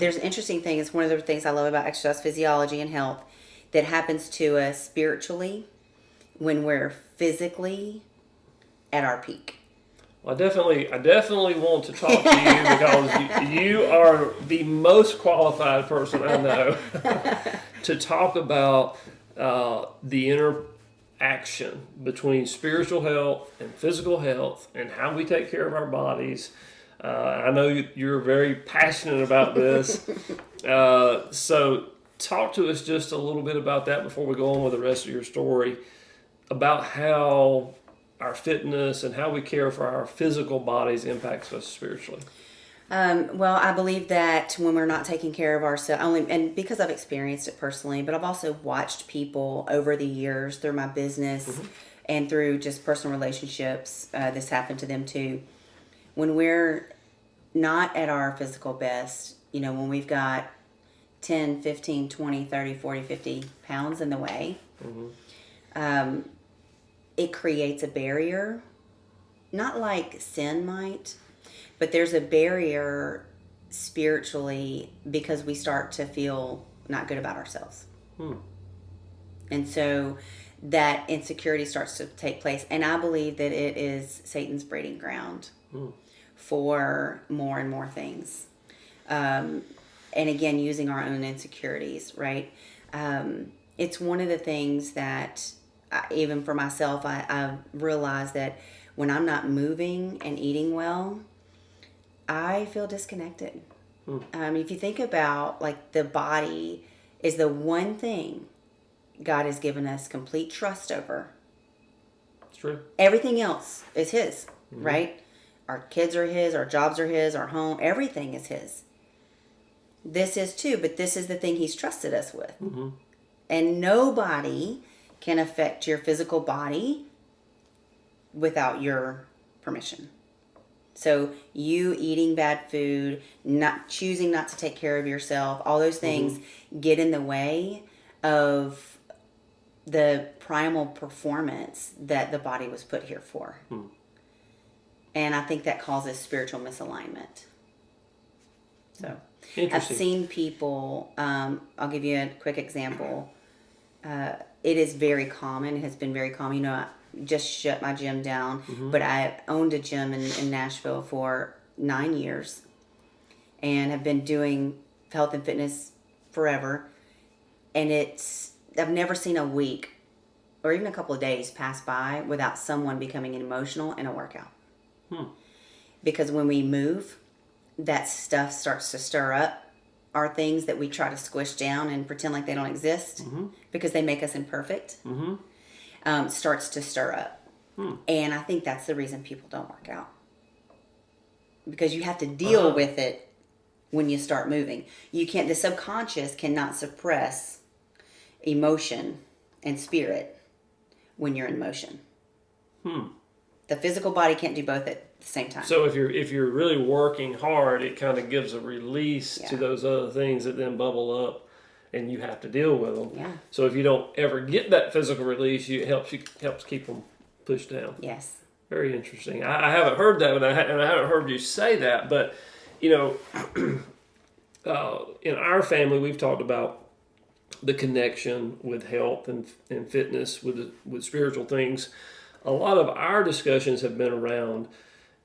there's an interesting thing. It's one of the things I love about exercise physiology and health that happens to us spiritually when we're physically at our peak. Well, I definitely want to talk to you because you are the most qualified person I know to talk about the interaction between spiritual health and physical health and how we take care of our bodies. I know you're very passionate about this. So talk to us just a little bit about that before we go on with the rest of your story, about how our fitness and how we care for our physical bodies impacts us spiritually. Well, I believe that when we're not taking care of ourselves, and because I've experienced it personally, but I've also watched people over the years through my business and through just personal relationships, this happened to them too. When we're not at our physical best, when we've got 10, 15, 20, 30, 40, 50 pounds in the way, it creates a barrier, not like sin might, but there's a barrier spiritually because we start to feel not good about ourselves. And so that insecurity starts to take place. And I believe that it is Satan's breeding ground for more and more things. And again, using our own insecurities, right? It's one of the things that even for myself, I realize that when I'm not moving and eating well, I feel disconnected. If you think about, like, the body is the one thing God has given us complete trust over. It's true. Everything else is His, right? Our kids are His, our jobs are His, our home, everything is His. This is too, but this is the thing He's trusted us with. And nobody can affect your physical body without your permission. So you eating bad food, choosing not to take care of yourself, all those things get in the way of the primal performance that the body was put here for. And I think that causes spiritual misalignment. So I've seen people, I'll give you a quick example. It is very common. It has been very common. I just shut my gym down, but I owned a gym in Nashville for 9 years and have been doing health and fitness forever. And I've never seen a week or even a couple of days pass by without someone becoming emotional in a workout. Because when we move, that stuff starts to stir up. Are things that we try to squish down and pretend like they don't exist because they make us imperfect, starts to stir up. And I think that's the reason people don't work out. Because you have to deal with it when you start moving. The subconscious cannot suppress emotion and spirit when you're in motion. The physical body can't do both at the same time. So if you're really working hard, it kind of gives a release to those other things that then bubble up, and you have to deal with them. Yeah. So if you don't ever get that physical release, it helps keep them pushed down. Yes. Very interesting. I haven't heard that, and I haven't heard you say that. But in our family, we've talked about the connection with health and fitness with spiritual things. A lot of our discussions have been around,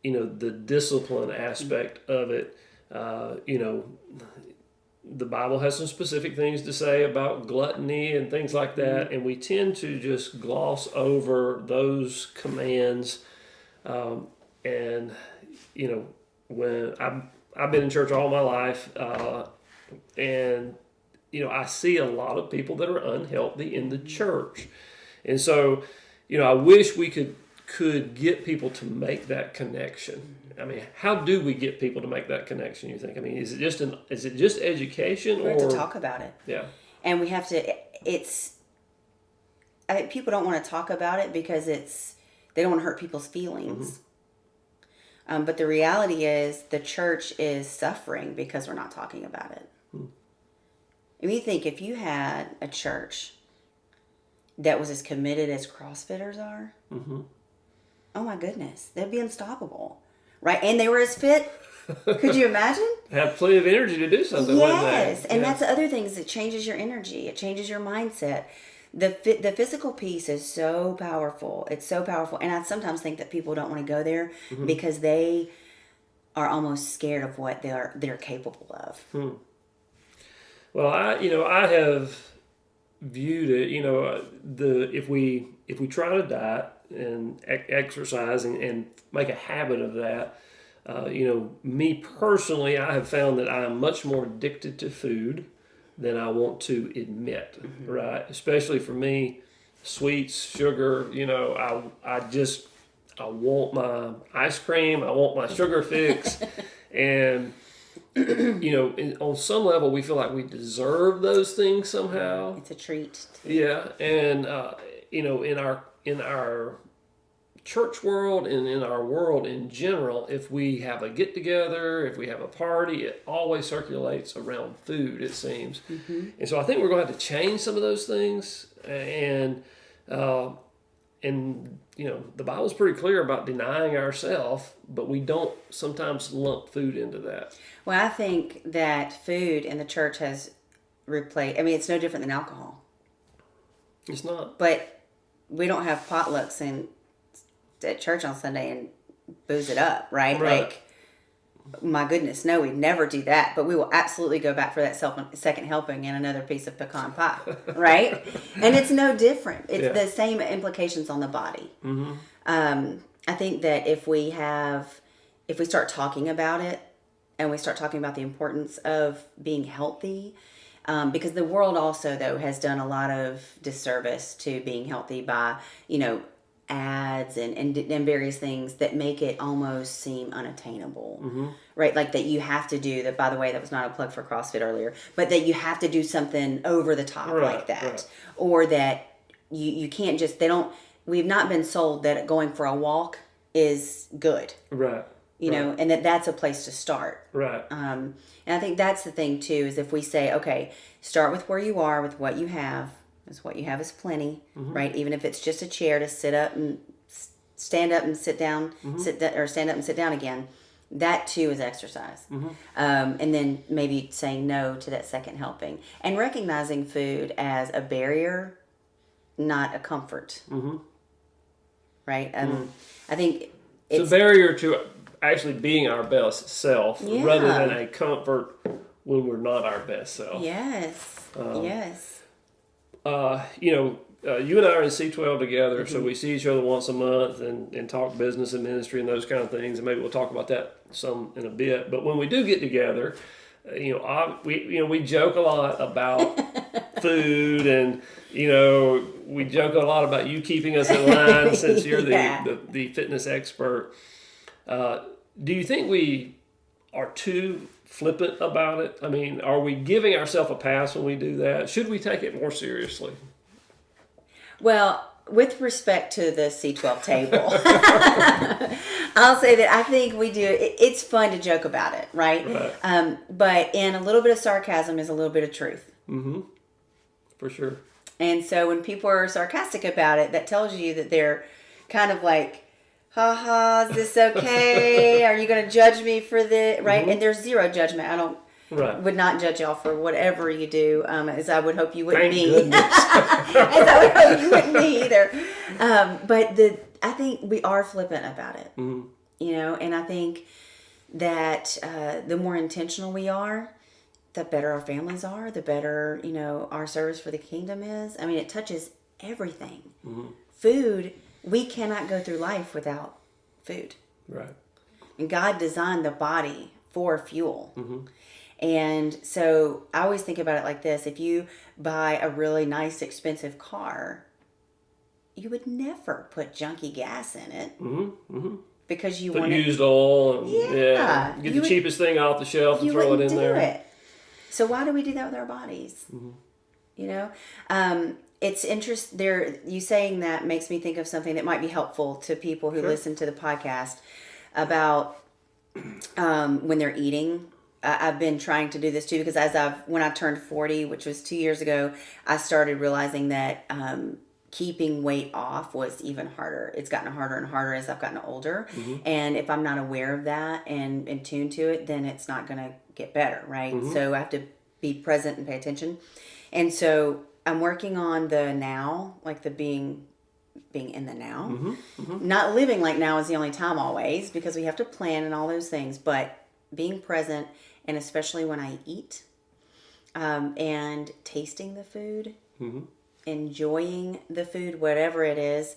the discipline aspect of it. The Bible has some specific things to say about gluttony and things like that, and we tend to just gloss over those commands. When I've been in church all my life, and I see a lot of people that are unhealthy in the church, and so I wish we could get people to make that connection. I mean, how do we get people to make that connection, you think? I mean, is it just education? We have to talk about it. Yeah. And we have to, I think people don't want to talk about it because they don't want to hurt people's feelings. But the reality is the church is suffering because we're not talking about it. And you think if you had a church that was as committed as CrossFitters are, oh my goodness, they'd be unstoppable, right? And they were as fit Could you imagine? Have plenty of energy to do something. Yes, and that's the other thing is it changes your energy. It changes your mindset. The physical piece is so powerful. It's so powerful, and I sometimes think that people don't want to go there because they are almost scared of what they're capable of. Well, I have viewed it. If we try to diet and exercise and make a habit of that. Me personally, I have found that I am much more addicted to food than I want to admit, right? Especially for me, sweets, sugar, I want my ice cream, I want my sugar fix. And, on some level, we feel like we deserve those things somehow. It's a treat. Yeah. And, in our church world and in our world in general, if we have a get together, if we have a party, it always circulates around food, it seems. And so I think we're going to have to change some of those things. And the Bible's pretty clear about denying ourselves, but we don't sometimes lump food into that. Well, I think that food in the church has replaced, it's no different than alcohol. It's not. But we don't have potlucks at church on Sunday and booze it up, right? Like, my goodness, no, we'd never do that. But we will absolutely go back for that second helping and another piece of pecan pie, right? And it's no different. It's the same implications on the body. I think that if we start talking about it and we start talking about the importance of being healthy, because the world also, though, has done a lot of disservice to being healthy by, ads and various things that make it almost seem unattainable, right? Like that you have to do that. By the way, that was not a plug for CrossFit earlier, but that you have to do something over the top like that, or that you can't just. We've not been sold that going for a walk is good, right? And that's a place to start, right? And I think that's the thing too, is if we say, okay, start with where you are, with what you have. Because what you have is plenty, right? Even if it's just a chair to sit up and stand up and sit down, or stand up and sit down again, that too is exercise. And then maybe saying no to that second helping and recognizing food as a barrier, not a comfort, right? I think it's a barrier to actually being our best self rather than a comfort when we're not our best self. Yes. Yes. You and I are in C12 together, so we see each other once a month and talk business and ministry and those kind of things, and maybe we'll talk about that some in a bit. But when we do get together, we joke a lot about food, and we joke a lot about you keeping us in line since you're the fitness expert. Do you think we are too flippant about it? I mean, are we giving ourselves a pass when we do that? Should we take it more seriously? Well, with respect to the C12 table, I'll say that I think we do. It's fun to joke about it, right? But in a little bit of sarcasm is a little bit of truth. For sure. And so when people are sarcastic about it, that tells you that they're kind of like, ha, is this okay? Are you going to judge me for this? Right? And there's zero judgment. Would not judge y'all for whatever you do, as I would hope you wouldn't me. As I would hope you wouldn't me either. But I think we are flippant about it. And I think that the more intentional we are, the better our families are, the better, our service for the kingdom is. I mean, it touches everything. Food. We cannot go through life without food. Right. And God designed the body for fuel. And so I always think about it like this. If you buy a really nice, expensive car, you would never put junky gas in it. Because you want used oil. And, get the cheapest thing off the shelf and throw it in there. So why do we do that with our bodies? It's interesting. You saying that makes me think of something that might be helpful to people who listen to the podcast about when they're eating. I've been trying to do this too, because when I turned 40, which was 2 years ago, I started realizing that keeping weight off was even harder. It's gotten harder and harder as I've gotten older. Mm-hmm. And if I'm not aware of that and in tune to it, then it's not going to get better, right? Mm-hmm. So I have to be present and pay attention. And so I'm working on the now, like the being in the now. Mm-hmm. Mm-hmm. Not living like now is the only time always, because we have to plan and all those things, but being present, and especially when I eat, and tasting the food, Mm-hmm. enjoying the food, whatever it is.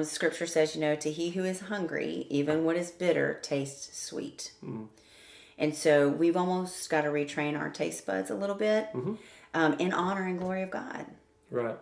Scripture says, to he who is hungry, even what is bitter tastes sweet. Mm-hmm. And so we've almost got to retrain our taste buds a little bit, Mm-hmm. in honor and glory of God. Right.